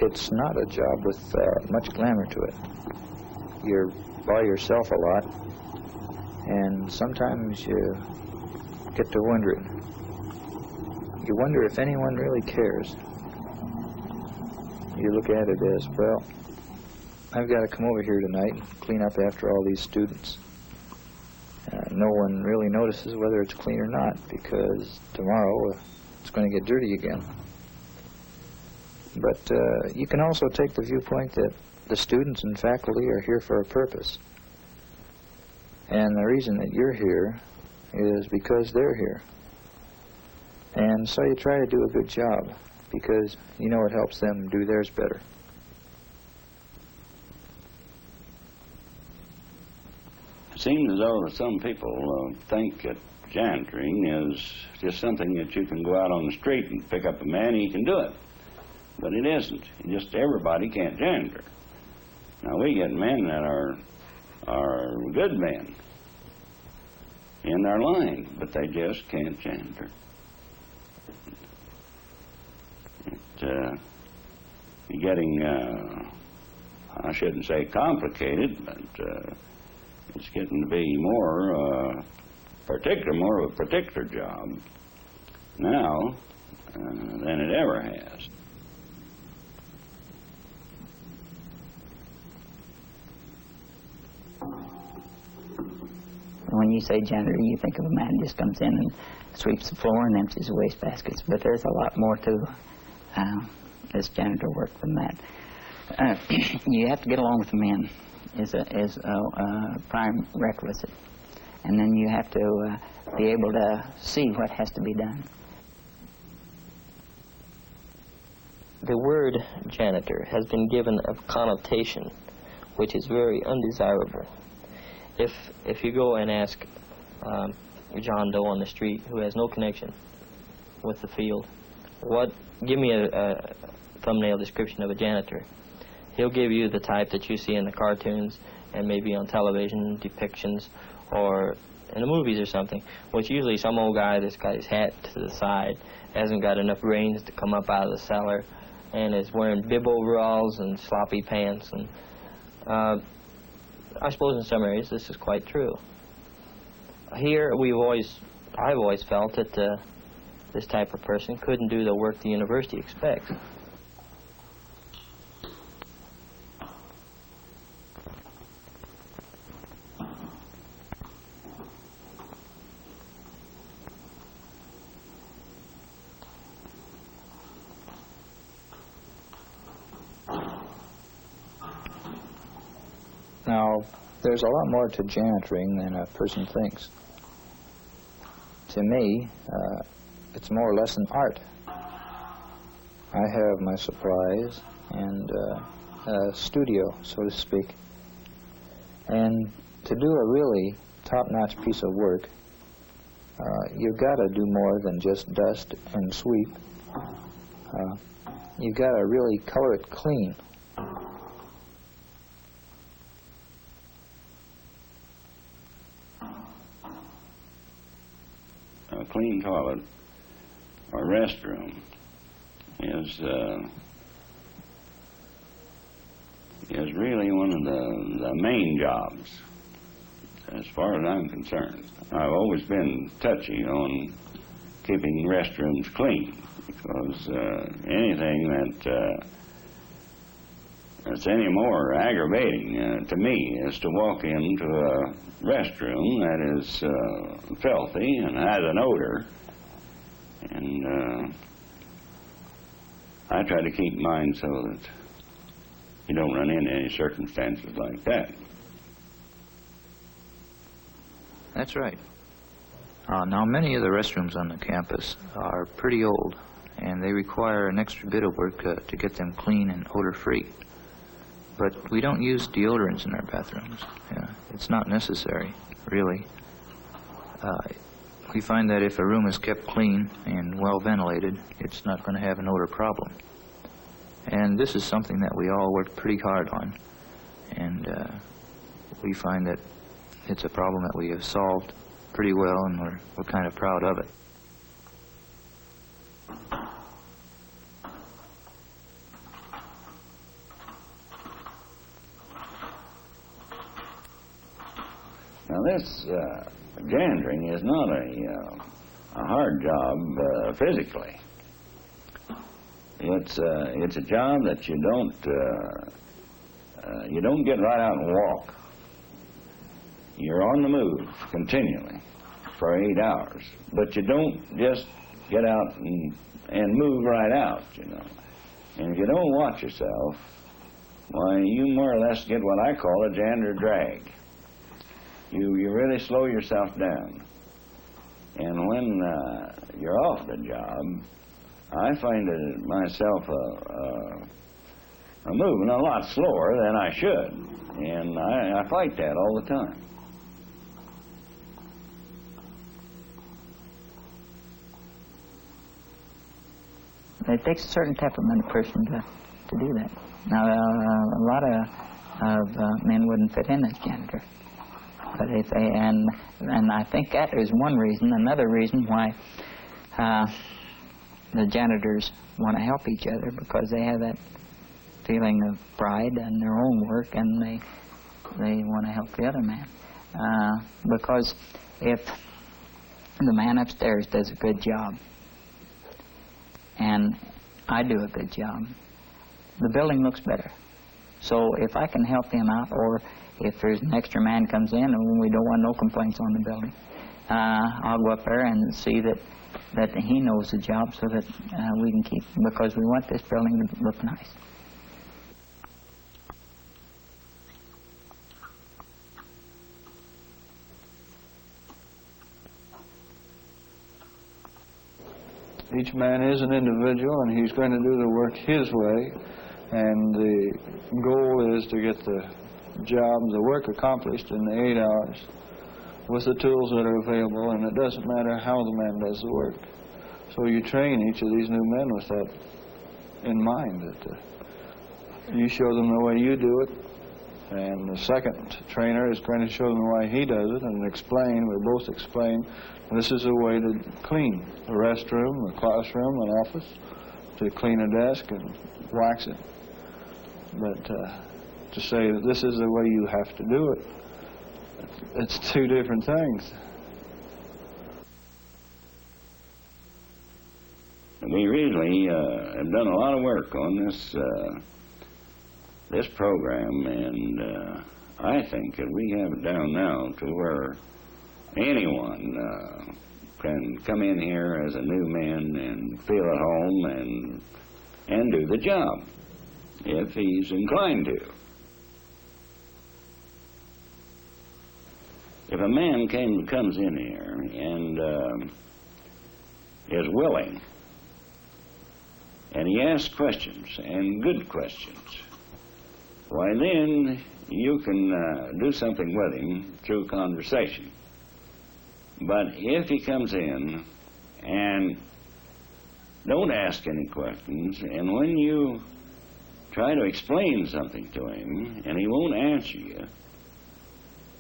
It's not a job with much glamour to it. You're by yourself a lot, and sometimes you get to wondering. You wonder if anyone really cares. You look at it as, well, I've got to come over here tonight and clean up after all these students. No one really notices whether it's clean or not, because tomorrow it's going to get dirty again. But you can also take the viewpoint that the students and faculty are here for a purpose. And the reason that you're here is because they're here. And so you try to do a good job, because you know it helps them do theirs better. It seems as though some people think that janitoring is just something that you can go out on the street and pick up a man and he can do it. But it isn't. Just everybody can't janitor. Now we get men that are good men in their line, but they just can't janitor. It's getting, I shouldn't say complicated, but it's getting to be more of a particular job now than it ever has. When you say janitor, you think of a man who just comes in and sweeps the floor and empties the waste baskets. But there's a lot more to this janitor work than that. You have to get along with the men is a prime requisite. And then you have to be able to see what has to be done. The word janitor has been given a connotation which is very undesirable. If you go and ask John Doe on the street, who has no connection with the field, give me a thumbnail description of a janitor. He'll give you the type that you see in the cartoons and maybe on television depictions or in the movies or something, which usually some old guy that's got his hat to the side, hasn't got enough brains to come up out of the cellar, and is wearing bib overalls and sloppy pants. And I suppose in some areas this is quite true. Here I've always felt that this type of person couldn't do the work the university expects. Now, there's a lot more to janitoring than a person thinks. To me, it's more or less an art. I have my supplies and a studio, so to speak. And to do a really top-notch piece of work, you've got to do more than just dust and sweep. You've got to really color it clean. A clean toilet or restroom is really one of the main jobs as far as I'm concerned. I've always been touchy on keeping restrooms clean, because anything that's any more aggravating to me is to walk into a restroom that is filthy and has an odor, and I try to keep mine so that you don't run into any circumstances like that. That's right. Now, many of the restrooms on the campus are pretty old, and they require an extra bit of work to get them clean and odor-free. But we don't use deodorants in our bathrooms. It's not necessary, really. We find that if a room is kept clean and well ventilated, it's not going to have an odor problem. And this is something that we all work pretty hard on, and we find that it's a problem that we have solved pretty well, and we're kind of proud of it. Now this janitering is not a hard job physically. It's a job that you don't get right out and walk. You're on the move continually for 8 hours, but you don't just get out and move right out, you know. And if you don't watch yourself, why, you more or less get what I call a janitor drag. You really slow yourself down. And when you're off the job, I find it myself moving a lot slower than I should. And I fight that all the time. It takes a certain temperament person to do that. Now, a lot of men wouldn't fit in as janitor. But if they, and I think that is one reason. Another reason why the janitors want to help each other, because they have that feeling of pride in their own work, and they want to help the other man. Because if the man upstairs does a good job, and I do a good job, the building looks better. So if I can help him out, or if there's an extra man comes in and we don't want no complaints on the building, I'll go up there and see that he knows the job, so that we can keep, because we want this building to look nice. Each man is an individual, and he's going to do the work his way, and the goal is to get the work accomplished in the 8 hours with the tools that are available, and it doesn't matter how the man does the work. So you train each of these new men with that in mind, that you show them the way you do it, and the second trainer is going to show them why he does it, and explain, we both explain, this is a way to clean the restroom, the classroom, an office, to clean a desk and wax it. But to say that this is the way you have to do it, it's two different things. We really have done a lot of work on this program, and I think that we have it down now to where anyone can come in here as a new man and feel at home and do the job if he's inclined to. If a man comes in here and is willing, and he asks questions, and good questions, why then you can do something with him through conversation. But if he comes in and don't ask any questions, and when you try to explain something to him and he won't answer you,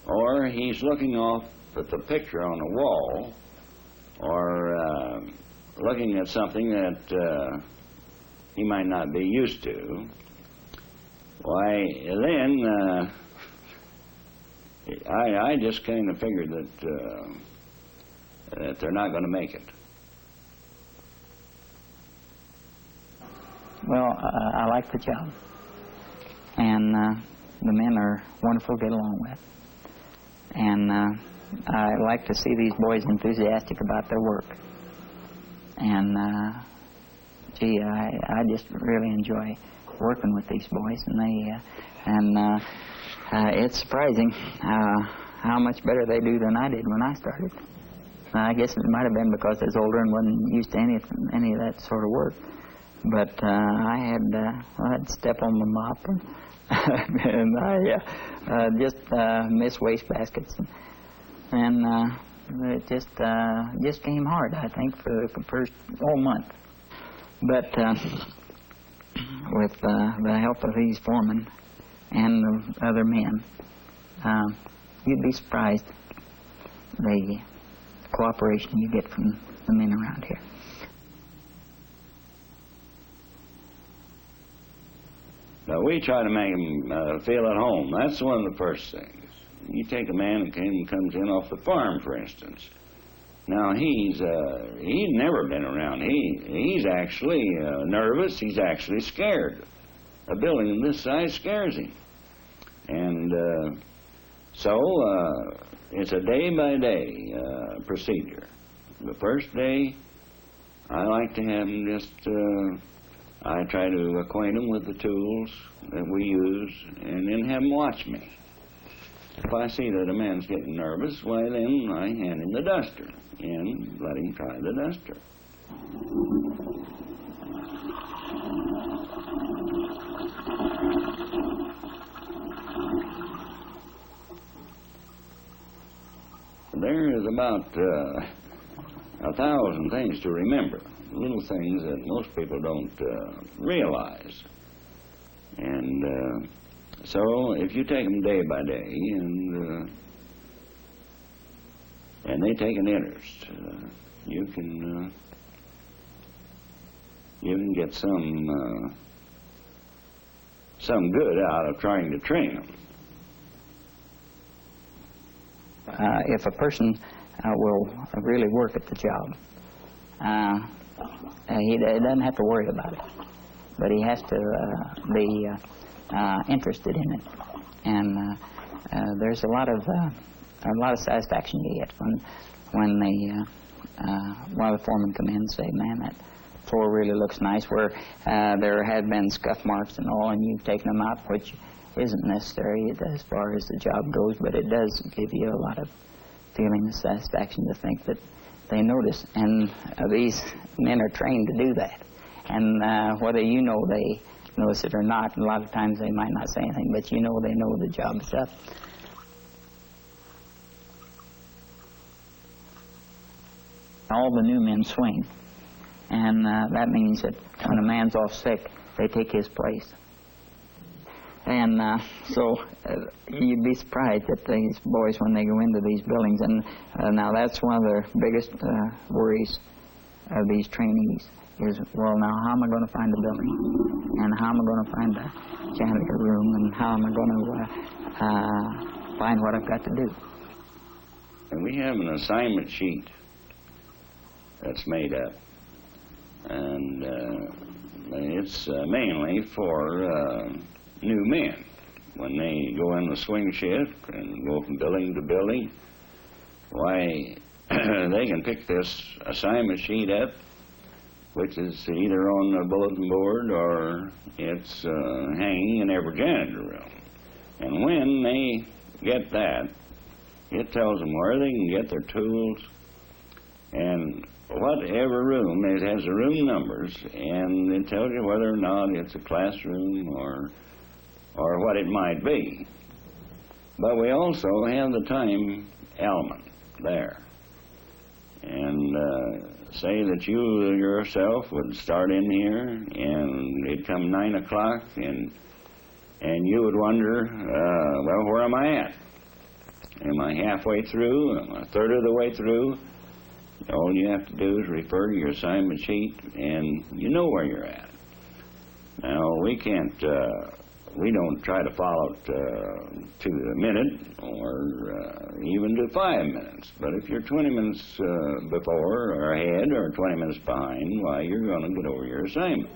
or he's looking off at the picture on the wall, or looking at something that he might not be used to, why then I just kind of figured that they're not going to make it. Well, I like the job, and the men are wonderful to get along with, and I like to see these boys enthusiastic about their work, and gee, I just really enjoy working with these boys, and it's surprising how much better they do than I did when I started. I guess it might have been because I was older and wasn't used to any of that sort of work. But I had to step on the mop, and I just missed waste baskets, and it just came hard, I think, for the first whole month. But with the help of these foremen and the other men, you'd be surprised the cooperation you get from the men around here. Now, we try to make them feel at home. That's one of the first things. You take a man who comes in off the farm, for instance. Now, he's never been around. He's actually nervous. He's actually scared. A building of this size scares him. And so it's a day-by-day procedure. The first day, I like to have him just... I try to acquaint them with the tools that we use and then have them watch me. If I see that a man's getting nervous, why then I hand him the duster and let him try the duster. There is about 1,000 things to remember. Little things that most people don't realize. And so if you take them day by day and they take an interest, you can get some good out of trying to train them. If a person will really work at the job, he doesn't have to worry about it, but he has to be interested in it. And there's a lot of satisfaction you get when one of the foremen come in and say, "Man, that floor really looks nice." Where there had been scuff marks and all, and you've taken them out, which isn't necessary as far as the job goes, but it does give you a lot of feeling of satisfaction to think that they notice, and these men are trained to do that. And whether you know they notice it or not, a lot of times they might not say anything, but you know they know the job's up. All the new men swing, and that means that when a man's off sick, they take his place. And so you'd be surprised at these boys when they go into these buildings. And now that's one of the biggest worries of these trainees is, well, now how am I going to find a building? And how am I going to find a janitor room? And how am I going to find what I've got to do? And we have an assignment sheet that's made up. And it's mainly for... new men. When they go in the swing shift and go from building to building, why, they can pick this assignment sheet up, which is either on the bulletin board or it's hanging in every janitor room. And when they get that, it tells them where they can get their tools, and whatever room, it has the room numbers, and it tells you whether or not it's a classroom or what it might be. But we also have the time element there. And say that you yourself would start in here and it'd come 9 o'clock and you would wonder, well, where am I at? Am I halfway through? Am I a third of the way through? All you have to do is refer to your assignment sheet and you know where you're at. Now, we don't try to follow it to the minute or even to 5 minutes. But if you're 20 minutes before or ahead or 20 minutes behind, why, you're going to get over your assignment.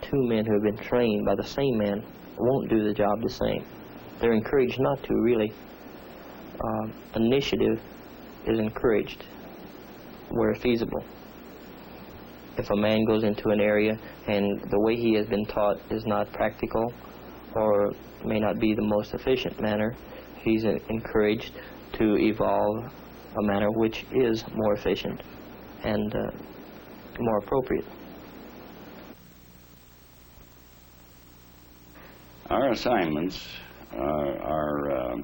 Two men who have been trained by the same man won't do the job the same. They're encouraged not to, really. Initiative is encouraged where feasible. if a man goes into an area and the way he has been taught is not practical or may not be the most efficient manner, he's encouraged to evolve a manner which is more efficient and more appropriate. Our assignments are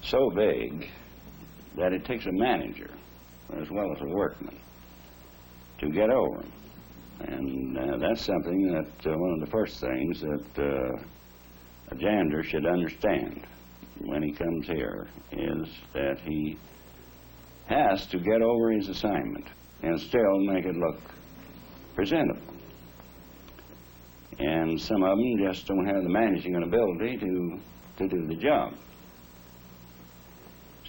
so vague that it takes a manager as well as a workman to get over them. And that's something that one of the first things that a janitor should understand when he comes here is that he has to get over his assignment and still make it look presentable. And some of them just don't have the managing ability to do the job.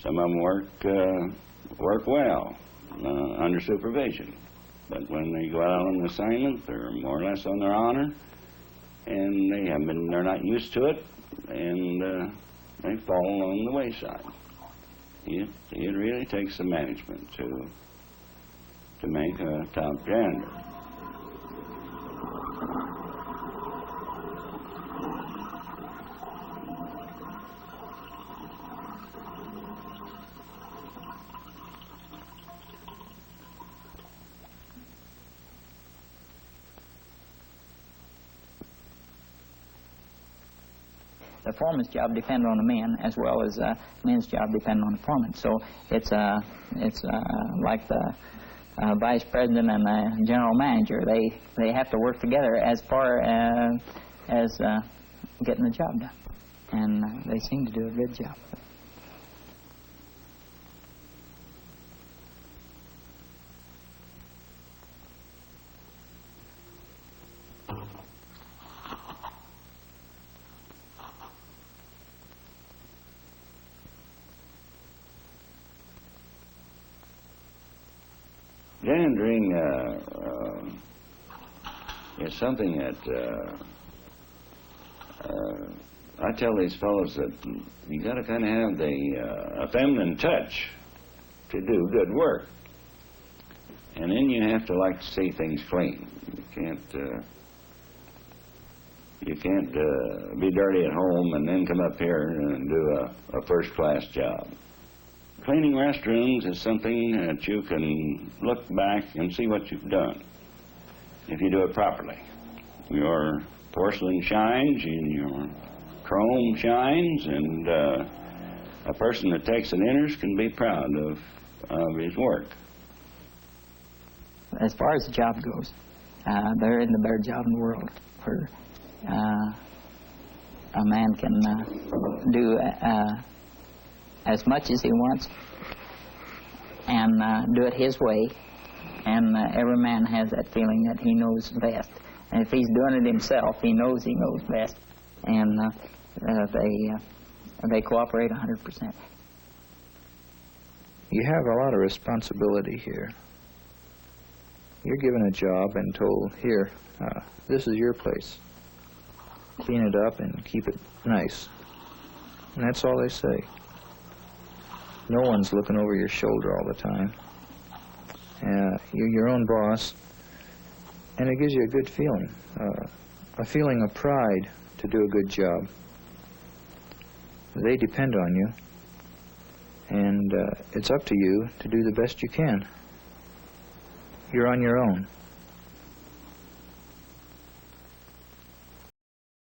Some of them work well under supervision, but when they go out on an assignment, they're more or less on their honor, and they're not used to it, and they fall along the wayside. It really takes the management to make a top janitor. The foreman's job depends on the men as well as men's job depends on the foreman. So it's like the vice president and the general manager. They have to work together as far as getting the job done, and they seem to do a good job. Janitoring is something that I tell these fellows that you got to kind of have a feminine touch to do good work, and then you have to like to see things clean. You can't be dirty at home and then come up here and do a first-class job. Cleaning restrooms is something that you can look back and see what you've done if you do it properly. Your porcelain shines and your chrome shines, and a person that takes an interest can be proud of his work. As far as the job goes, there isn't a better job in the world where a man can do as much as he wants and do it his way, and every man has that feeling that he knows best. And if he's doing it himself, he knows best, and they cooperate 100%. You have a lot of responsibility here. You're given a job and told, here, this is your place. Clean it up and keep it nice. And that's all they say. No one's looking over your shoulder all the time. You're your own boss, and it gives you a good feeling, a feeling of pride to do a good job. They depend on you, and it's up to you to do the best you can. You're on your own.